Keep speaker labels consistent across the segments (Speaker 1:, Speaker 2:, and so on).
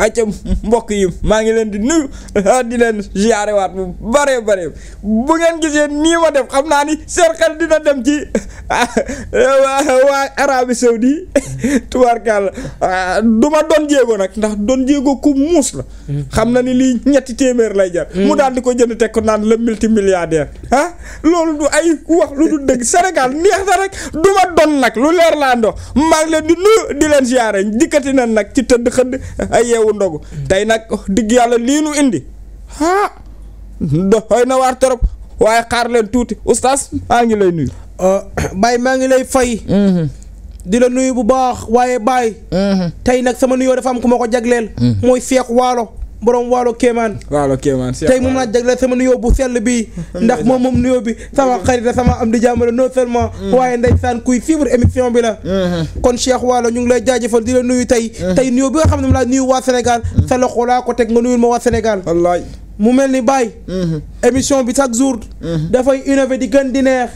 Speaker 1: acca mbokk yi maa ngi leen di nuyu di leen ziare waat bu bare bu ngeen gisee nii ma def xam naa ni seen xel dina dem ci waa Arabie Saoudi tubaarkàlla du ma doon jéego nag ndax doon jéego ku muus la xam na ni lii ñetti téeméer lay jar mu daal di ko jënd teg ko naan le multimilliardaire loolu du ay wax lu du dëgg Sénégal neex na rek du ma doon nag lu leer laa ndox maa ngi leen di nuyu di leen ziare dikkati na nag ci tëdd xëdd ay yeewu ndogu tey nag digg yàlla lii nu indi doy na waar trop waaye xaar leen tuuti oustaz maa ngi lay nuyu
Speaker 2: Baye maa ngi lay fay di la nuyu bu baax waaye Baye tey nag sama nuyoo dafa am ku ma ko jagleel mooy Cheikh Waalo borom Waalo Kéemaan tey moom laa jagleel sama nuyoo bu sell bi ndax moom nuyoo bi sama xarit la sama am di jàmm la non seulement waaye ndeysaan kuy suivre émission bi la kon Cheikh Waalo ñu ngi lay jaajëfal di la nuyu tey nuyoo bi nga xam ne mu laa nuyu waa Sénégal sa loxo laa ko teg nga nuyul ma waa Sénégal wallaay mu mel ni Baye émission bi chaque jour dafay innové di gën di neex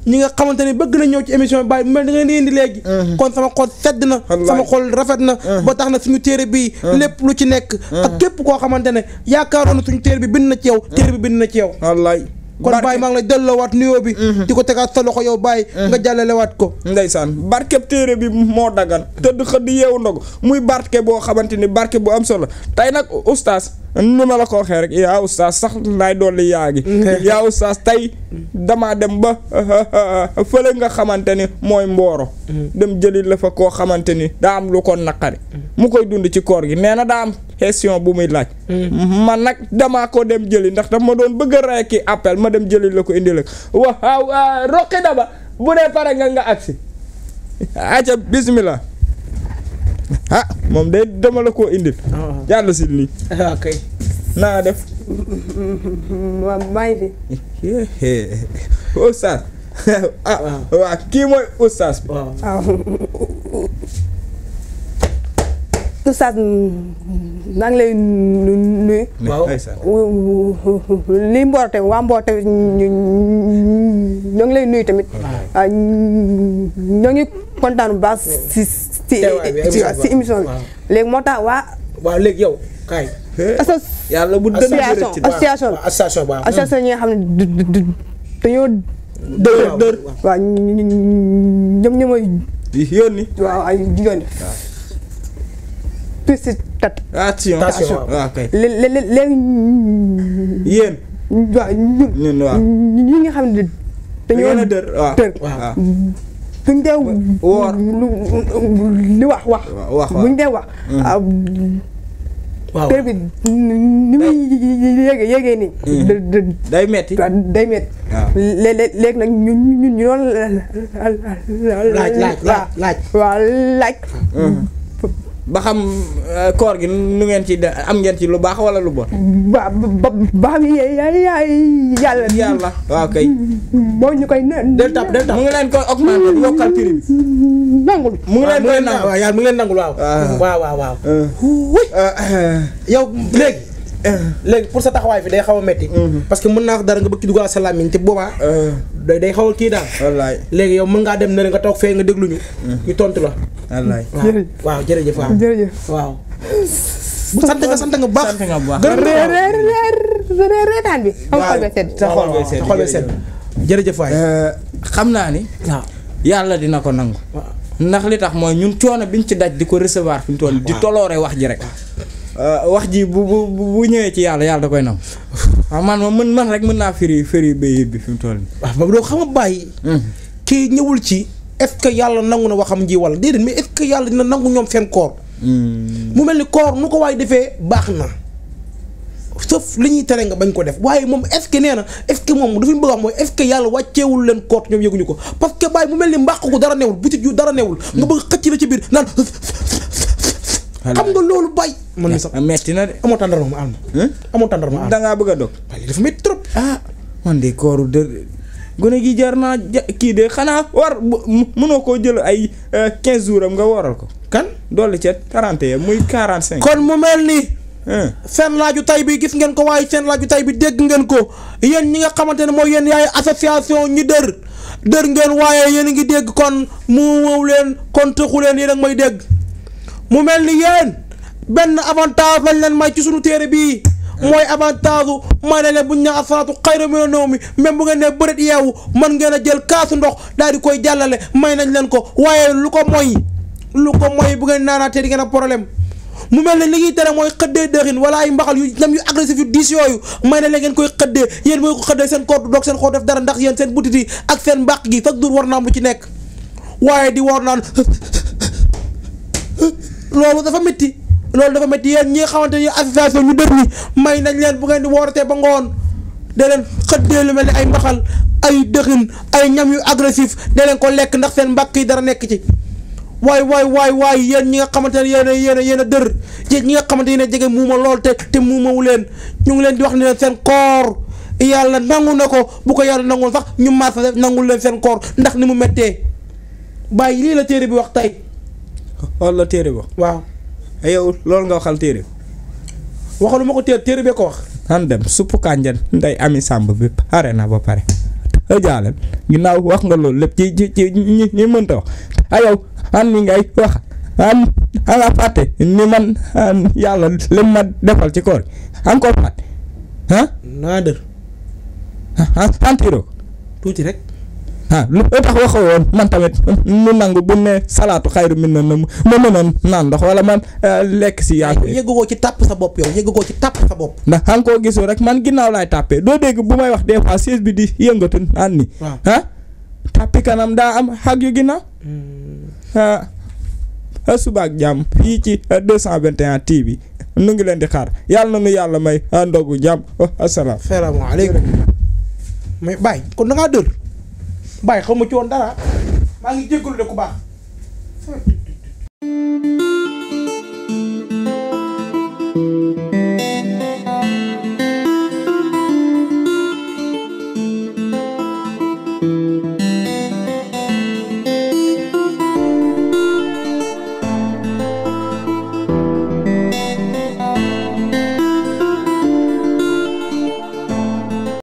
Speaker 2: ñi nga xamante ne bëgg na ñëw ci émission bi Baye mu mel ni nga indi léegi kon sama xol sedd na sama xol rafet na ba tax na suñu téere bi lépp lu ci nekk ak képp koo xamante ne yaakaaroon na suñu téere bi bind na ci yow téere bi bind na ci yow wallaay kon Baye maa ngi lay delloowaat nuyoo bi di ko tegaat sa loxo yow Baye nga jàllalewaat ko
Speaker 1: ndeysaan barkeb téere bi moo dagan tëdd xëdd yeewu ndog muy barke boo xamante ni barke bu am solo tey nag oustaz ni ma la ko waxee rek yaa oustaz sax laay dolli yaa gi yaa oustaz tey damaa dem ba fële nga xamante ni mooy Mboro dem jëli la fa koo xamante ni daa am lu ko naqari mu koy dund ci koor gi nee na daa am question bu muy laaj man nag damaa ko dem jëli ndax daf ma doon bëgg a rey ki appel ma dem jëli la ko indi la waaw roqi daba bu dee pare nga agsi aca bismillah moom day dama la koo indil jàll si lii
Speaker 2: kay
Speaker 1: naa def
Speaker 3: maa ngi
Speaker 1: fi oustaz waaw kii mooy oustaz bi
Speaker 3: oustaz maa ngi lay nuyu lii Mboro tamit waa Mboro tamit ñoo ngi lay nuyu tamit ñoo ngi kontaan bu baax si émission bi léegi moo tax
Speaker 2: waaw léegi yow kaay
Speaker 1: yàlla bu
Speaker 3: association ñi nga xam ne dañoo dër waaw ñoom ñooy
Speaker 1: yónni
Speaker 3: waaw ay jigéen tout si tat
Speaker 1: attention waaw kay
Speaker 3: léegi
Speaker 1: yéen
Speaker 3: waaw ñun ñi nga xam ne dañoo
Speaker 1: dër waaw
Speaker 3: buñ dee
Speaker 1: woor
Speaker 3: li wax buñ dee wax
Speaker 2: waaw
Speaker 3: tër bi ni muy yéegee nii
Speaker 1: day metti
Speaker 3: day metti léegi nag ñun ñu doon laaj
Speaker 1: ba xam koor gi nu ngeen ci am ngeen ci lu baax wala lu bon
Speaker 3: ba xam yàlla
Speaker 1: waaw kay
Speaker 3: moo ñu koy
Speaker 2: del tap
Speaker 1: mu ngi leen koy augmenter yokkal prix bi
Speaker 3: nangul
Speaker 1: mu ngi leen koy nangul
Speaker 2: waaw yàlla mu ngi leen nangul waaw yow léegi pour sa taxawaay fi day xaw a metti parce que mën naa wax dara nga bëgg ci dugal sa làmmiñ te boobaa day xaw a kii daal
Speaker 1: wallaay
Speaker 2: léegi yow mën ngaa dem ne nga toog fee nga déglu ñu tontu la
Speaker 1: wallaay
Speaker 2: waaw jërëjëf waaw sant nga bu baax
Speaker 3: reetaan bi
Speaker 2: sa xol bee sedd jërëjëf waay
Speaker 1: xam naa ni waaw yàlla dina ko nangu ndax li tax mooy ñun coono biñ ci daj di ko recevoir fi mu toll di toloore wax ji rek wax ji bu ñëwee ci yàlla da koy nam waaw man rek mën naa firi bayit bi fi mu toll nii.
Speaker 2: waaw ba doo xam nga bàyyi. kii ñëwul ci est-ce que yàlla nangu na waxam ji wala déedéet mais est-ce que yàlla dina nangu ñoom seen koor. mu mel ni koor nu ko waay defee baax na sauf li ñuy tere nga bañ ko def waaye moom est-ce que nee na est-ce que moom dafa ñu bëgg a wax mooy est-ce que yàlla wàcceewul leen koor ñoom yëguñu ko parce que bàyyi mu mel ni mbàq gu dara newul butit yu dara newul. nga bëgg xëcc la ci biir naan. xam nga loolu bàyyi. man sax
Speaker 1: metti na de.
Speaker 2: amoo tàndarma ma am. amoo tàndarma ma am.
Speaker 1: da ngaa bëgg a dog.
Speaker 2: waaye dafa métti trop.
Speaker 1: man de kooru de gone gi jar naa kii de xanaa war mënoo koo jël ay 15 jours am nga waral ko.
Speaker 2: kan
Speaker 1: dolli ca 31 muy 45.
Speaker 2: kon mu mel ni. seen laaju tay bi gis ngeen ko waaye seen laaju tay bi dégg ngeen ko yéen ñi nga xamante ne mooy yéen yaay association ñi dër ngeen waaye yéen a ngi dégg kon mu wow leen kon tëxu leen yéen a ngi may dégg mu mel ni yéen benn avantage lañ leen may ci sunu téere bii mooy avantage may na leen bu ñu nee asalaatu xayru mina nawmi même bu ngeen nee bëreet yeewu mën ngeen a jël kaasu ndox daal di koy jàllale may nañ leen ko waaye lu ko moy bu ngeen naanaatee di ngeen a problème mu mel ne li ñuy tere mooy xëddee dëxin wala ay mbaxal yu ñam yu agressif yu diis yooyu may na leen ngeen koy xëddee yéen mooy ko xëddee seen koor du doog seen xool def dara ndax yéen seen butit yi ak seen mbàq gi chaque jour war naa am lu ci nekk waaye di war naan loolu dafa métti yéen ñi nga xamante ni association ñu dër ni may nañ leen bu ngeen di wooratee ba ngoon da leen xëddee lu mel ni ay mbaxal ay dëxin ay ñam yu agressif da leen ko lekk ndax seen mbàq yi dara nekk ci waay yéen ñi nga xamante ne yéen a dër yéen ñi nga xamante ne jege muuma lool te muumawu leen ñu ngi leen di wax ne leen seen koor yàlla nangu na ko bu ko yàlla nangul sax ñu maasa nangul leen seen koor ndax ni mu méttee bàyyi lii la téere bi wax tey
Speaker 1: walla téere bi
Speaker 2: waaw
Speaker 1: yow loolu nga waxal téere
Speaker 2: waxalu ma ko téere bee ko wax
Speaker 1: han dem suppu kànjan nday ami sàmb bi pare na ba pare jaaleen ginnaaw wax nga loolu lépp ci ñi mënta wax yow an mi ngay wax an nga fàtte ni man yàlla lim ma defal ci koor an ko fàtte
Speaker 2: naa dër
Speaker 1: santiro
Speaker 2: tuuti rek
Speaker 1: lu tax waxoo woon man tamit mu nangu bu ne salaatu xayru min na ma mën a naan ndox wala man lekk si yaa
Speaker 2: yëggoo ci tàpp sa bopp yow yëggoo ci tàpp sa bopp
Speaker 1: ndax an koo gisoo rek man ginnaaw laay tàppee doo dégg bu may wax des fois siis bi di yëngatu an ni tàppi kanam daa am xag yu ginnaaw suba ak jàmm fii ci 221 TV nu ngi leen di xaar yàlla na nu yàlla may ndogu jàmm asalaam.
Speaker 2: salaamaaleykum. mais Baye kon da ngaa dër Baye xaw ma ci woon dara maa ngi jégalu de ku baax.